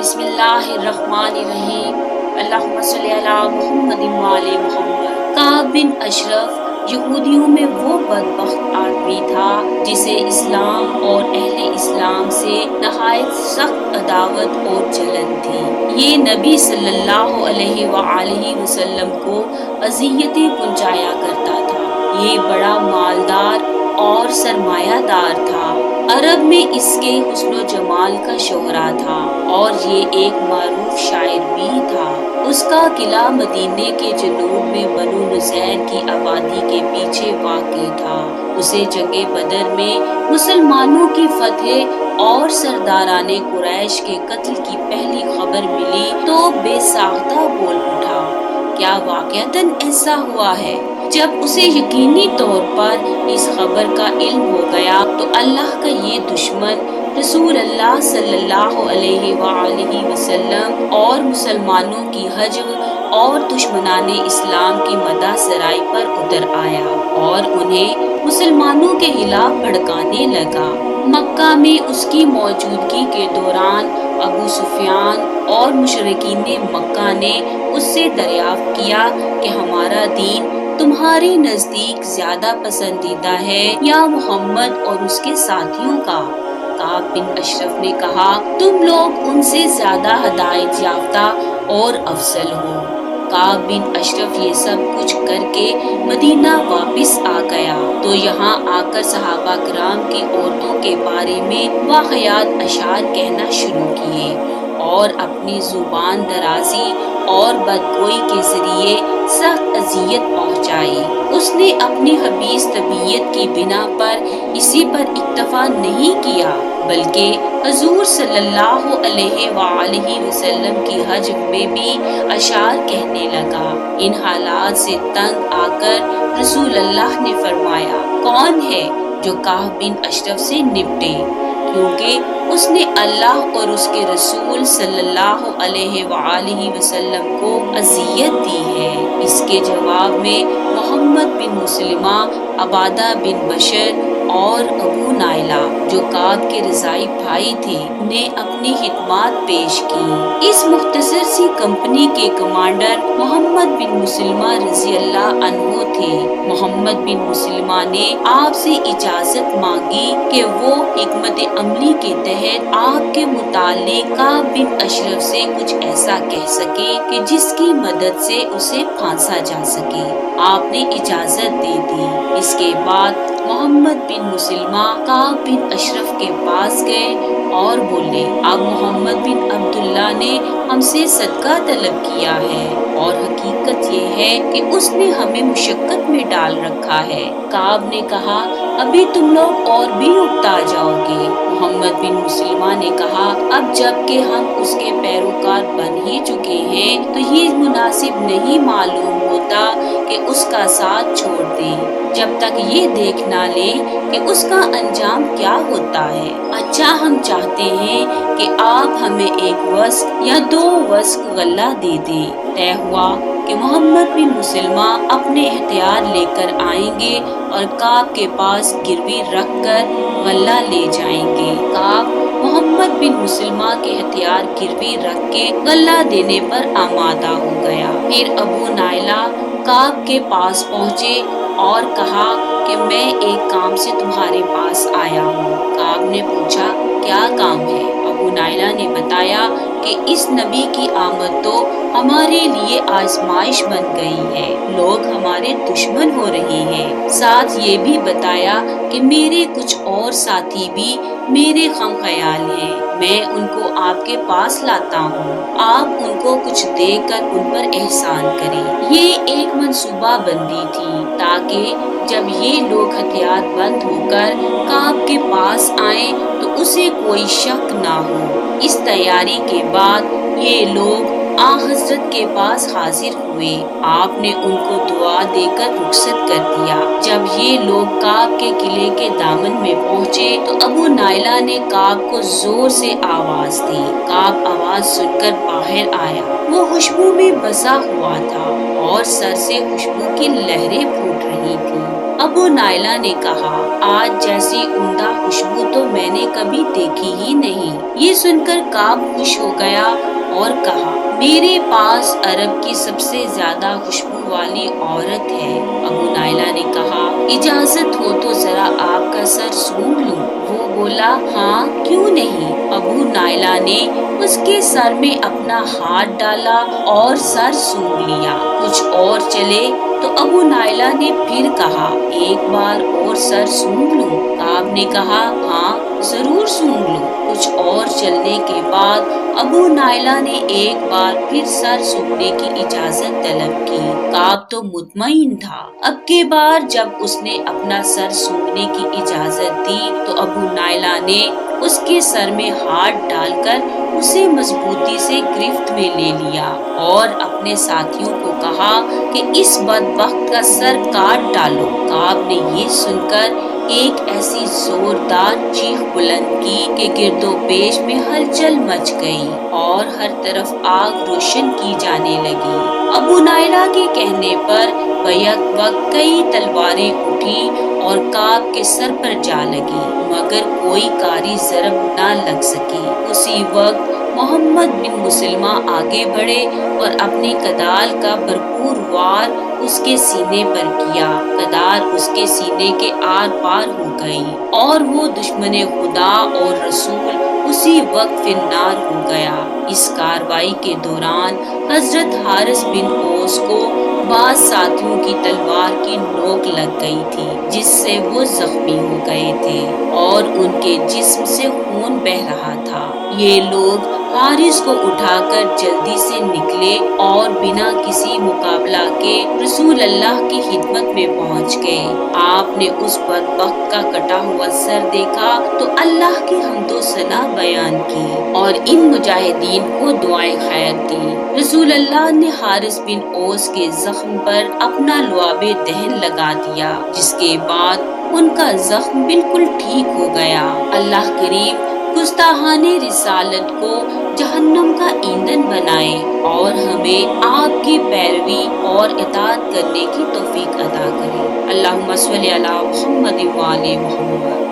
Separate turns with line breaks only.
بسم اللہ الرحمن الرحیم، اللہم صلی علی محمد و آل محمد۔ کعب بن اشرف یہودیوں میں وہ بدبخت آدمی تھا جسے اسلام اور اہل اسلام سے نہایت سخت عداوت اور جلن تھی۔ یہ نبی صلی اللہ علیہ وآلہ وسلم کو اذیتیں پہنچایا کرتا تھا۔ یہ بڑا مالدار اور سرمایہ دار تھا۔ عرب میں اس کے حسن و جمال کا شہرہ تھا اور یہ ایک معروف شاعر بھی تھا۔ اس کا قلعہ مدینے کے جنوب میں بنو نذیر کی آبادی کے پیچھے واقع تھا۔ اسے جنگ بدر میں مسلمانوں کی فتح اور سرداران قریش کے قتل کی پہلی خبر ملی تو بے ساختہ بول اٹھا، کیا واقعتاً ایسا ہوا ہے؟ جب اسے یقینی طور پر اس خبر کا علم ہو گیا تو اللہ کا یہ دشمن رسول اللہ صلی اللہ علیہ وآلہ وسلم اور مسلمانوں کی حجب اور دشمنان اسلام کی مدح سرائی پر اتر آیا اور انہیں مسلمانوں کے خلاف بھڑکانے لگا۔ مکہ میں اس کی موجودگی کے دوران ابو سفیان اور مشرکین مکہ نے اس سے دریافت کیا کہ ہمارا دین تمہارے نزدیک زیادہ پسندیدہ ہے یا محمد اور اس کے ساتھیوں کا؟ کعب بن اشرف نے کہا، تم لوگ ان سے زیادہ ہدایت یافتہ اور افضل ہو۔ کعب بن اشرف یہ سب کچھ کر کے مدینہ واپس آ گیا تو یہاں آ کر صحابہ کرام کی عورتوں کے بارے میں واقعات اشعار کہنا شروع کیے اور اپنی زبان درازی اور بدگوئی کے ذریعے سخت اذیت پہنچائی۔ اس نے اپنی خبیث طبیعت کی بنا پر اسی پر اکتفا نہیں کیا بلکہ حضور صلی اللہ علیہ وآلہ وسلم کی حجب میں بھی اشعار کہنے لگا۔ ان حالات سے تنگ آ کر رسول اللہ نے فرمایا، کون ہے جو کعب بن اشرف سے نپٹے، کیونکہ اس نے اللہ اور اس کے رسول صلی اللہ علیہ وآلہ وسلم کو اذیت دی ہے۔ اس کے جواب میں محمد بن مسلمہ، عبادہ بن بشر اور ابو نائلہ جو کعب کے رضاعی بھائی تھے نے اپنی خدمات پیش کی۔ اس مختصر سی کمپنی کے کمانڈر محمد بن مسلمہ رضی اللہ عنہ تھے۔ محمد بن مسلمہ نے آپ سے اجازت مانگی کہ وہ حکمت عملی کے تحت آپ کے متعلق کعب بن اشرف سے کچھ ایسا کہہ سکے کہ جس کی مدد سے اسے پھانسا جا سکے۔ آپ نے اجازت دے دی۔ اس کے بعد محمد بن مسلمہ کعب بن اشرف کے پاس گئے اور بولے، اب محمد بن عبداللہ نے ہم سے صدقہ طلب کیا ہے اور حقیقت یہ ہے کہ اس نے ہمیں مشقت میں ڈال رکھا ہے۔ کعب نے کہا، ابھی تم لوگ اور بھی اکتا جاؤ گے۔ محمد بن مسلمہ نے کہا، اب جب کہ ہم اس کے پیروکار بن ہی چکے ہیں تو یہ مناسب نہیں معلوم ہوتا کہ اس کا ساتھ چھوڑ دیں جب تک یہ دیکھ نہ لیں کہ اس کا انجام کیا ہوتا ہے۔ اچھا، ہم چاہتے ہیں کہ آپ ہمیں 1 وسق یا 2 وسق غلہ دے دیں۔ طے ہوا کہ محمد بن مسلمہ اپنے ہتھیار لے کر آئیں گے اور کعب کے پاس گروی رکھ کر غلہ لے جائیں گے۔ کعب محمد بن مسلمہ کے ہتھیار گروی رکھ کے غلہ دینے پر آمادہ ہو گیا۔ پھر ابو نائلہ کعب کے پاس پہنچے اور کہا کہ میں ایک کام سے تمہارے پاس آیا ہوں۔ کعب نے پوچھا، کیا کام ہے؟ ابو نائلہ نے بتایا کہ اس نبی کی آمد تو ہمارے لیے آزمائش بن گئی ہے، لوگ ہمارے دشمن ہو رہے ہیں۔ ساتھ یہ بھی بتایا کہ میرے کچھ اور ساتھی بھی میرے غم خیال ہیں، میں ان کو آپ کے پاس لاتا ہوں، آپ ان کو کچھ دے کر ان پر احسان کریں۔ یہ ایک منصوبہ بندی تھی تاکہ جب یہ لوگ ہتھیار بند ہو کر کعب کے پاس آئیں تو اسے کوئی شک نہ ہو۔ اس تیاری کے بعد یہ لوگ حضرت کے پاس حاضر ہوئے۔ آپ نے ان کو دعا دے کر رخصت کر دیا۔ جب یہ لوگ کعب کے قلعے کے دامن میں پہنچے تو ابو نائلہ نے کعب کو زور سے آواز دی۔ کعب آواز سن کر باہر آیا۔ وہ خوشبو میں بسا ہوا تھا اور سر سے خوشبو کی لہریں پھوٹ رہی تھیں۔ ابو نائلہ نے کہا آج جیسی عمدہ خوشبو تو میں نے کبھی دیکھی ہی نہیں۔ یہ سن کر کعب خوش ہو گیا اور کہا میرے پاس عرب کی سب سے زیادہ خوشبو والی عورت ہے۔ ابو نائلہ نے کہا اجازت ہو تو ذرا آپ کا سر سونگھ لوں۔ وہ بولا ہاں کیوں نہیں۔ ابو نائلہ نے اس کے سر میں اپنا ہاتھ ڈالا اور سر سونگھ لیا۔ کچھ اور چلے تو ابو نائلہ نے پھر کہا ایک بار اور سر سونگھ لوں۔ کعب نے کہا ہاں ضرور سونگھ لو۔ کچھ اور چلنے کے بعد ابو نائلہ نے ایک بار پھر سر سونگھنے کی اجازت طلب کی۔ کعب تو مطمئن تھا۔ اب کے بار جب اس نے اپنا سر سونگھنے کی اجازت دی تو ابو نائلہ نے اس کے سر میں ہاتھ ڈال کر اسے مضبوطی سے گرفت میں لے لیا اور اپنے ساتھیوں کو کہا کہ اس بدبخت کا سر کاٹ ڈالو۔ کعب نے یہ سن کر ایک ایسی زوردار چیخ بلند کی کہ گرد و پیش میں ہلچل مچ گئی اور ہر طرف آگ روشن کی جانے لگی۔ ابو نائلہ کے کہنے پر بیک وقت کئی تلواریں اٹھی اور کعب کے سر پر جا لگی مگر کوئی کاری ضرب نہ لگ سکی۔ اسی وقت محمد بن مسلمہ آگے بڑھے اور اپنی کدال کا بھرپور وار اس کے سینے پر کیا۔ کدال اس کے سینے کے آر پار ہو گئی اور وہ دشمن خدا اور رسول اسی وقت فنار ہو گیا۔ اس کاروائی کے دوران حضرت حارث بن اوس کو بعض ساتھیوں کی تلوار کی نوک لگ گئی تھی جس سے وہ زخمی ہو گئے تھے اور ان کے جسم سے خون بہہ رہا تھا۔ یہ لوگ حارث کو اٹھا کر جلدی سے نکلے اور بنا کسی مقابلہ کے رسول اللہ کی خدمت میں پہنچ گئے۔ آپ نے اس بدبخت کا کٹا ہوا سر دیکھا تو اللہ کی حمد و ثنا بیان کی اور ان مجاہدین کو دعائیں خیر دی۔ رسول اللہ نے حارث بن اوس کے زخم پر اپنا لعاب دہن لگا دیا جس کے بعد ان کا زخم بالکل ٹھیک ہو گیا۔ اللہ کریم گستاحان رسالت کو جہنم کا ایندھن بنائے اور ہمیں آپ کی پیروی اور اطاعت کرنے کی توفیق عطا کرے۔ اللہم صلی علی محمد و آل محمد۔